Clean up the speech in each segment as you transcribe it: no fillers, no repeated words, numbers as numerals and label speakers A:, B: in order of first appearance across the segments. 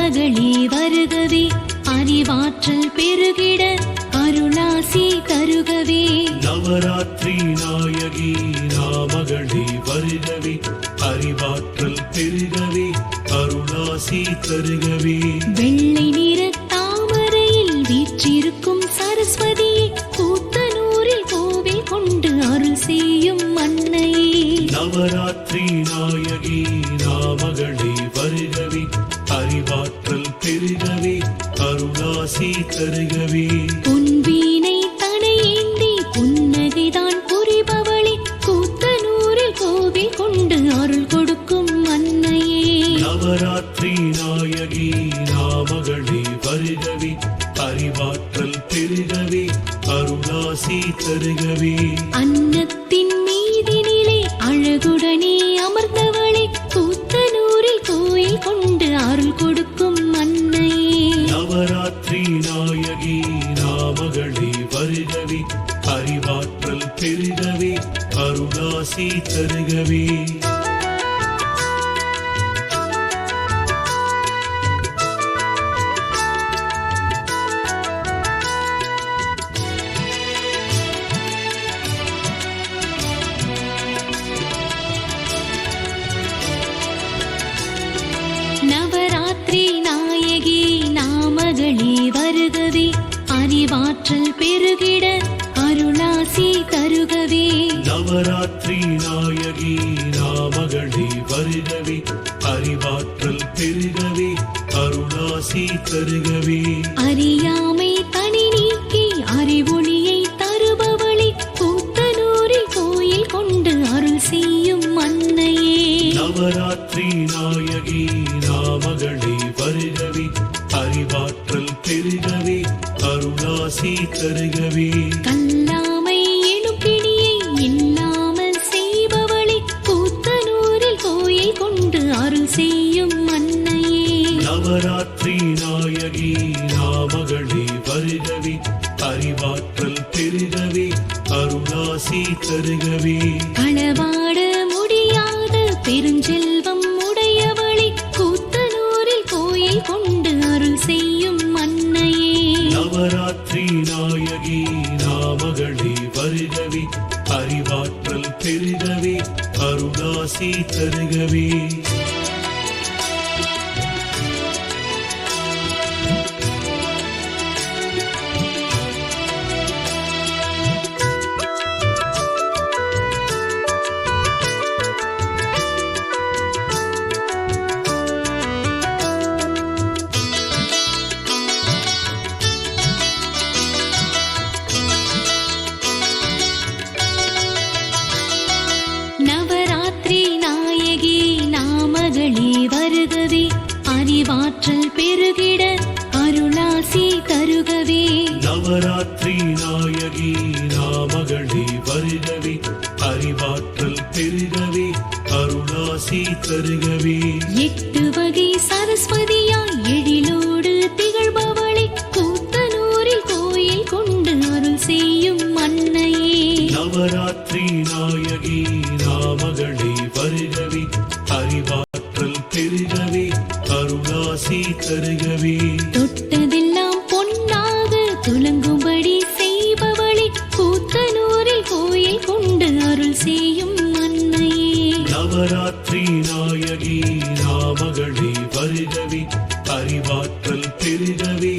A: நாமகளே வருகவே, அறிவாற்றல் பெருகிட அருளாசி தருகவே.
B: நவராத்திரி நாயகி நாமகளே வருகவே, அறிவாற்றல் பெருகவே அருளாசி தருகவே.
A: வெள்ளை நிற தாமரையில் வீற்றிருக்கும் சரஸ்வதியே, கூத்தனூரில் கோவில் கொண்டு அருள் செய்யும் அன்னையே.
B: நவராத்திரி நாயகி நாமகளே வருகவே, அறிவாற்றல் பெருகவே அருளாசி தருகவே.
A: பொன்வீணை தனையேந்தி புன்னகைதான் புரிபவளே, கூத்தனூரில் கோவில் கொண்டு அருள் கொடுக்கும் அன்னையே.
B: நவராத்திரி நாயகி நாமகளே வருகவே, அறிவாற்றல் பெருகவே அருளாசி தருகவே.
A: அன்னத்தின் மீதினிலே அழகுடனே அமர்ந்தவளே, கூத்தனூரில் கோயில் கொண்டு அருள் கொடுக்கும் அன்னையே.
B: நவராத்திரி நாயகி நாமகளே வருகவே, அறிவாற்றல் பெருகவே அருளாசி தருகவே.
A: நவராத்திரி நாயகி நாமகளே வருகவே, அறிவாற்றல் பெருகிட அருளாசி தருகவே.
B: நவராத்திரி நாயகி நாமகளே வருகவே, அறிவாற்றல் பெருகவே அருளாசி தருகவே.
A: அறியாமை தனி நீக்கி அறிவொளியை தருபவளே, கூத்தனூரில் கோயில் கொண்டு அருள் செய்யும் அன்னையே.
B: நவராத்திரி நாயகி நாமகளே வருகவே, அறிவாற்றல் பெருகவே அருளாசி தருகவே.
A: கல்லாமை எனும் பிணியை இல்லாமல் செய்பவளே, கூத்தனூரில் கோயில் கொண்டு அருள் செய்யும் அன்னையே.
B: நவராத்திரி நாயகி நாமகளே வருகவே, அறிவாற்றல் பெருகவே அருளாசி தருகவே.
A: களவாட முடியாத பெருஞ்செல்வம் உடையவளே, கூத்தனூரில் கோயில் கொண்டு அருள் செய்யும் அன்னையே.
B: நவராத்திரி நாயகி நாமகளே வருகவே, அறிவாற்றல் பெருகவே அருளாசி தருகவே.
A: நவராத்திரி நாயகி நாமகளே வருகவே, அறிவாற்றல் பெருகிட அருளாசி தருகவே.
B: நவராத்திரி நாயகி நாமகளே வருகவே, அறிவாற்றல் பெருகவே அருளாசி தருகவே.
A: எட்டு வகை சரஸ்வதியாய் எழிலோடு திகழ்பவளே, கூத்தனூரில் கோயில் கொண்டு அருள் செய்யும் அன்னையே.
B: நவராத்திரி நாயகி நாமகளே வருகவே, அறிவாற்றல் பெருகவே அருளாசி தருகவே.
A: தொட்டதெல்லாம் பொன்னாக துலங்கும்படி செய்பவளே, கூத்தனூரில் கோயில் கொண்டு அருள் செய்யும் அன்னையே.
B: நவராத்திரி நாயகி நாமகளே வருகவே, அறிவாற்றல் பெருகவே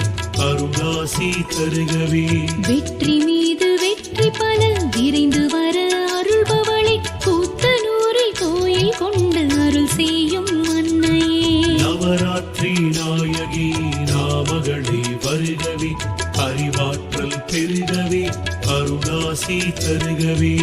B: அருளாசி தருகவே.
A: வெற்றி மீது வெற்றி பல விரைந்து வர அருள்பவளே, கூத்தனூரில் கோயில் கொண்டு அருள் செய்யும் அன்னையே.
B: நவராத்திரி நாயகி நாமகளே வருகவே, அறிவாற்றல் பெருகவே அருளாசி தருகவே.